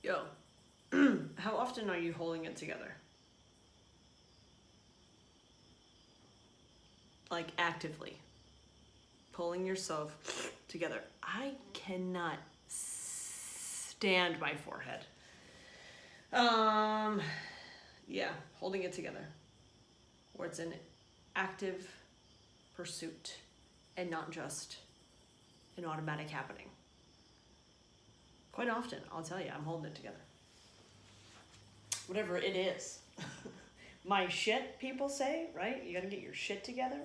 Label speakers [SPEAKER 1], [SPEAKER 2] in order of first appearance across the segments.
[SPEAKER 1] Yo, how often are you holding it together? Like actively pulling yourself together. I cannot stand my forehead. Yeah, holding it together. Where it's an active pursuit and not just an automatic happening. Quite often, I'll tell you, I'm holding it together. Whatever it is. My shit, people say, right? You gotta get your shit together.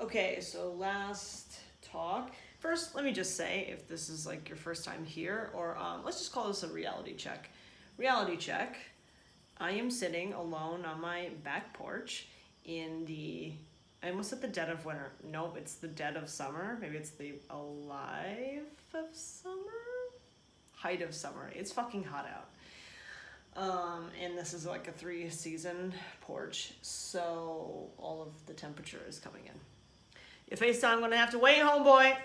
[SPEAKER 1] Okay, so last talk. First, let me just say, if this is like your first time here, or let's just call this a reality check. Reality check. I am sitting alone on my back porch in the, I almost said the dead of winter. Nope, it's the dead of summer. Maybe it's the alive of summer? Height of summer. It's fucking hot out. And this is like a 3-season porch, so all of the temperature is coming in. Your FaceTime, I'm gonna have to wait, homeboy.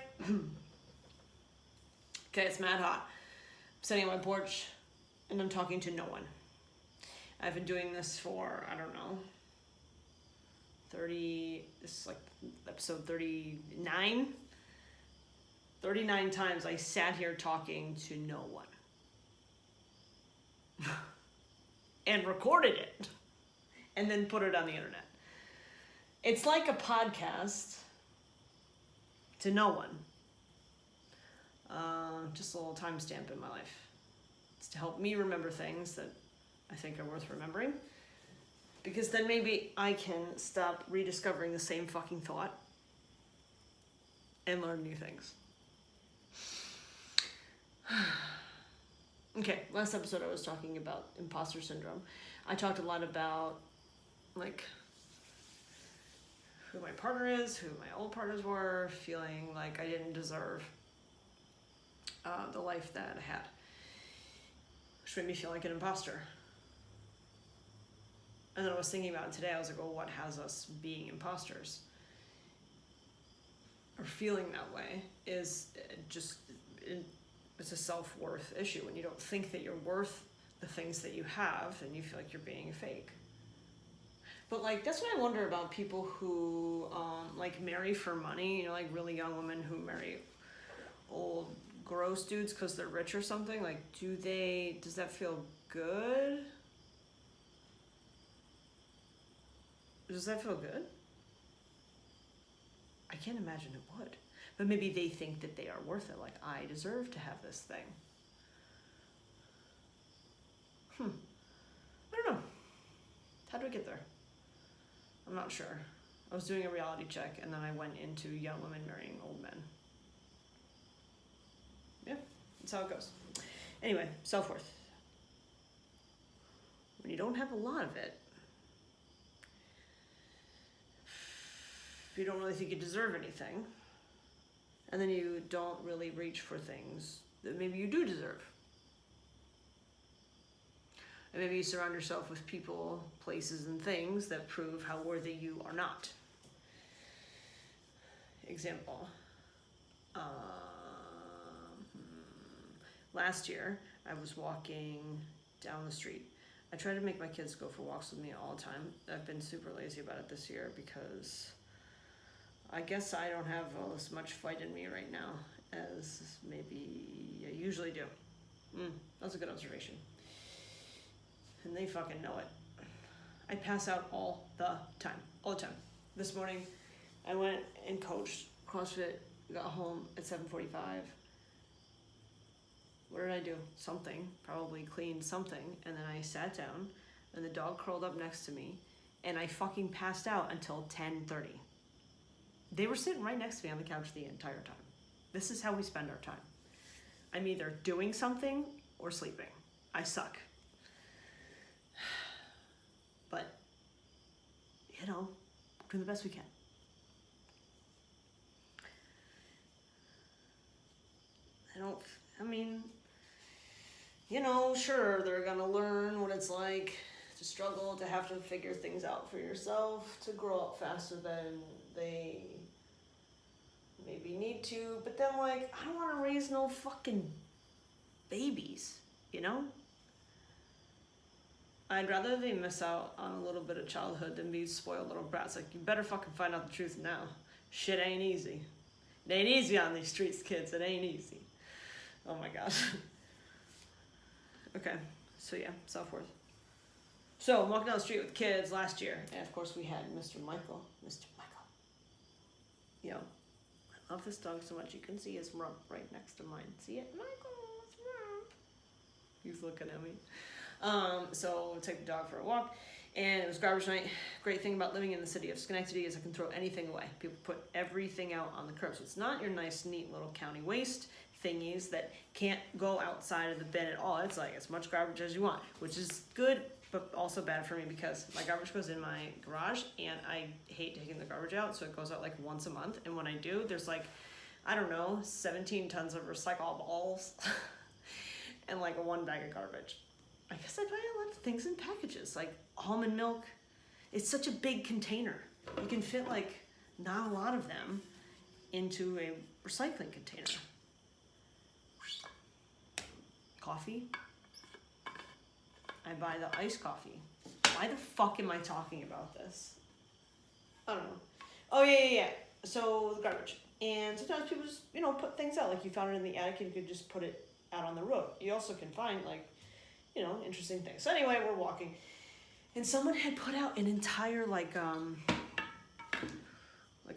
[SPEAKER 1] Okay, it's mad hot. I'm sitting on my porch and I'm talking to no one. I've been doing this for, I don't know, this is like episode 39. 39 times I sat here talking to no one. And recorded it. And then put it on the internet. It's like a podcast to no one. Just a little timestamp in my life. It's to help me remember things that I think are worth remembering. Because then maybe I can stop rediscovering the same fucking thought and learn new things. Okay, last episode I was talking about imposter syndrome. I talked a lot about like who my partner is, who my old partners were, feeling like I didn't deserve the life that I had, which made me feel like an imposter. And then I was thinking about it today. I was like, well, what has us being imposters or feeling that way is just, it's a self-worth issue. When you don't think that you're worth the things that you have, then you feel like you're being fake. But like, that's what I wonder about people who like marry for money, you know, like really young women who marry old gross dudes because they're rich or something. Like, does that feel good? Does that feel good? I can't imagine it would. But maybe they think that they are worth it. Like, I deserve to have this thing. I don't know. How do I get there? I'm not sure. I was doing a reality check and then I went into young women marrying old men. Yeah, that's how it goes. Anyway, self-worth. When you don't have a lot of it, if you don't really think you deserve anything, and then you don't really reach for things that maybe you do deserve. And maybe you surround yourself with people, places, and things that prove how worthy you are not. Example. Last year, I was walking down the street. I try to make my kids go for walks with me all the time. I've been super lazy about it this year because I guess I don't have as much fight in me right now as maybe I usually do. That's a good observation. And they fucking know it. I pass out all the time. This morning, I went and coached CrossFit, got home at 7:45. What did I do? Something, probably cleaned something, and then I sat down, and the dog curled up next to me, and I fucking passed out until 10:30. They were sitting right next to me on the couch the entire time. This is how we spend our time. I'm either doing something or sleeping. I suck. But, you know, doing the best we can. You know, sure, they're gonna learn what it's like to struggle, to have to figure things out for yourself, to grow up faster than they maybe need to, but then like, I don't want to raise no fucking babies, you know? I'd rather they miss out on a little bit of childhood than be spoiled little brats. Like, you better fucking find out the truth now. Shit ain't easy. It ain't easy on these streets, kids. It ain't easy. Oh my gosh. Okay, so yeah, self-worth. So I'm walking down the street with kids last year, and of course we had Mr. Michael. Mr. Michael. Yo, I love this dog so much. You can see his rump right next to mine. See it? Michael, it's rump. He's looking at me. So we'll take the dog for a walk, and it was garbage night. Great thing about living in the city of Schenectady is I can throw anything away. People put everything out on the curb, so it's not your nice, neat little county waste thingies that can't go outside of the bin at all. It's like as much garbage as you want, which is good, but also bad for me because my garbage goes in my garage, and I hate taking the garbage out, so it goes out like once a month, and when I do, there's like, I don't know, 17 tons of recyclables and like 1 bag of garbage. I guess I buy a lot of things in packages, like almond milk. It's such a big container. You can fit like not a lot of them into a recycling container. Coffee. I buy the iced coffee. Why the fuck am I talking about this? I don't know. Oh yeah. So the garbage. And sometimes people just, put things out. Like you found it in the attic and you could just put it out on the road. You also can find like, interesting things. So anyway, we're walking, and someone had put out an entire like a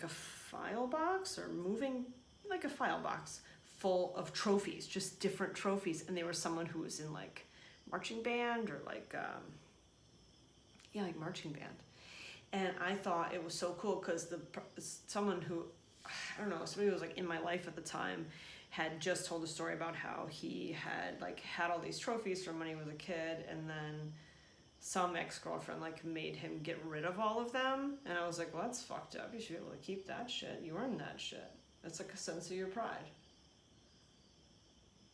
[SPEAKER 1] file box or moving like a file box full of trophies, just different trophies, and they were someone who was in like marching band or like marching band, and I thought it was so cool because someone who somebody who was like in my life at the time had just told a story about how he had all these trophies from when he was a kid, and then some ex-girlfriend like made him get rid of all of them, and I was like, well, that's fucked up. You should be able to keep that shit. You earned that shit. That's like a sense of your pride,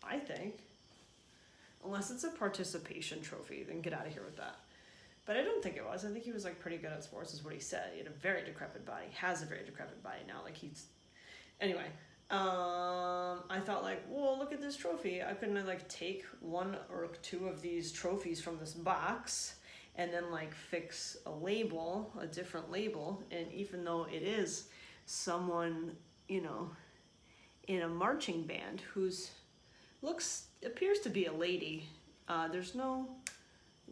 [SPEAKER 1] I think. Unless it's a participation trophy, then get out of here with that. But I don't think it was. I think he was like pretty good at sports is what he said. He had a very decrepit body. Has a very decrepit body now. Anyway. I thought like, well, look at this trophy. I couldn't like take 1 or 2 of these trophies from this box and then like fix a different label. And even though it is someone, in a marching band who's appears to be a lady, there's no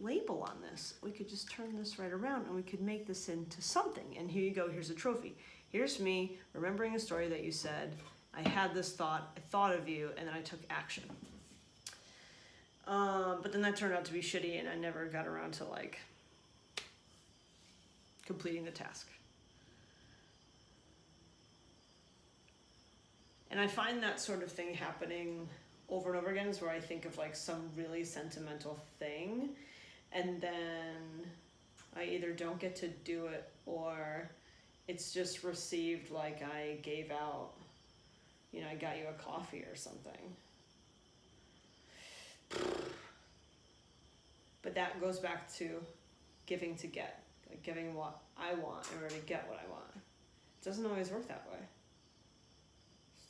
[SPEAKER 1] label on this. We could just turn this right around and we could make this into something. And here you go, here's a trophy. Here's me remembering a story that you said. I had this thought, I thought of you, and then I took action. But then that turned out to be shitty, and I never got around to like completing the task. And I find that sort of thing happening over and over again, is where I think of like some really sentimental thing, and then I either don't get to do it, or it's just received like I gave out, I got you a coffee or something. But that goes back to giving to get, like giving what I want in order to get what I want. It doesn't always work that way.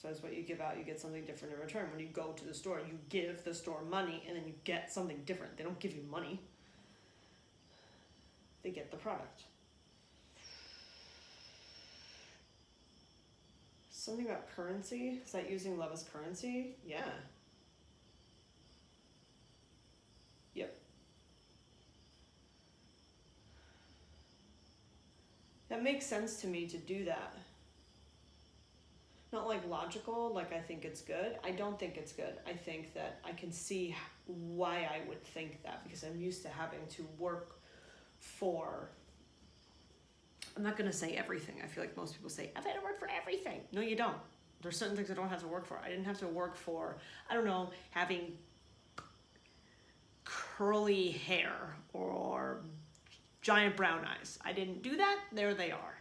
[SPEAKER 1] So it's what you give out, you get something different in return. When you go to the store, you give the store money and then you get something different. They don't give you money. They get the product. Something about currency. Is that using love as currency? Yeah. Yep. That makes sense to me to do that. Not like logical, like I think it's good. I don't think it's good. I think that I can see why I would think that, because I'm used to having to work for, I'm not going to say everything. I feel like most people say, I've had to work for everything. No, you don't. There's certain things I don't have to work for. I didn't have to work for, having curly hair or giant brown eyes. I didn't do that. There they are.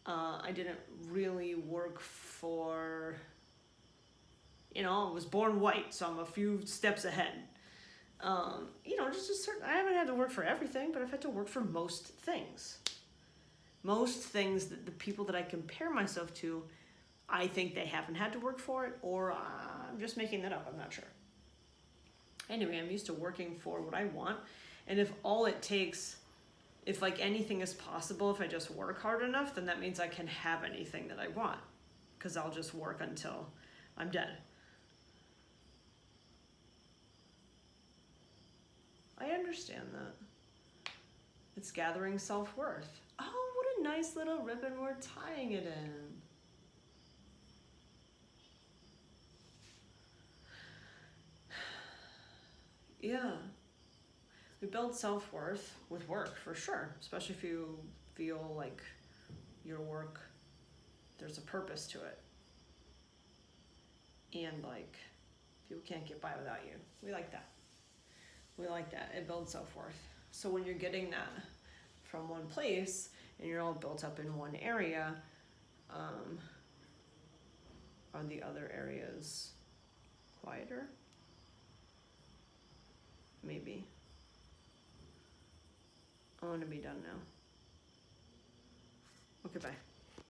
[SPEAKER 1] I didn't really work for, I was born white, so I'm a few steps ahead. Just a certain, I haven't had to work for everything, but I've had to work for most things. Most things that the people that I compare myself to I think they haven't had to work for it, or I'm just making that up, I'm not sure. Anyway, I'm used to working for what I want, and if all it takes, if like anything is possible, if I just work hard enough, then that means I can have anything that I want, because I'll just work until I'm dead. I understand that. It's gathering self-worth. Oh, what a nice little ribbon we're tying it in. Yeah. We build self-worth with work, for sure. Especially if you feel like your work, there's a purpose to it. And like, people can't get by without you. We like that. We like that. It builds self-worth. So when you're getting that from one place and you're all built up in one area, are the other areas quieter? Maybe. I want to be done now. Okay, bye.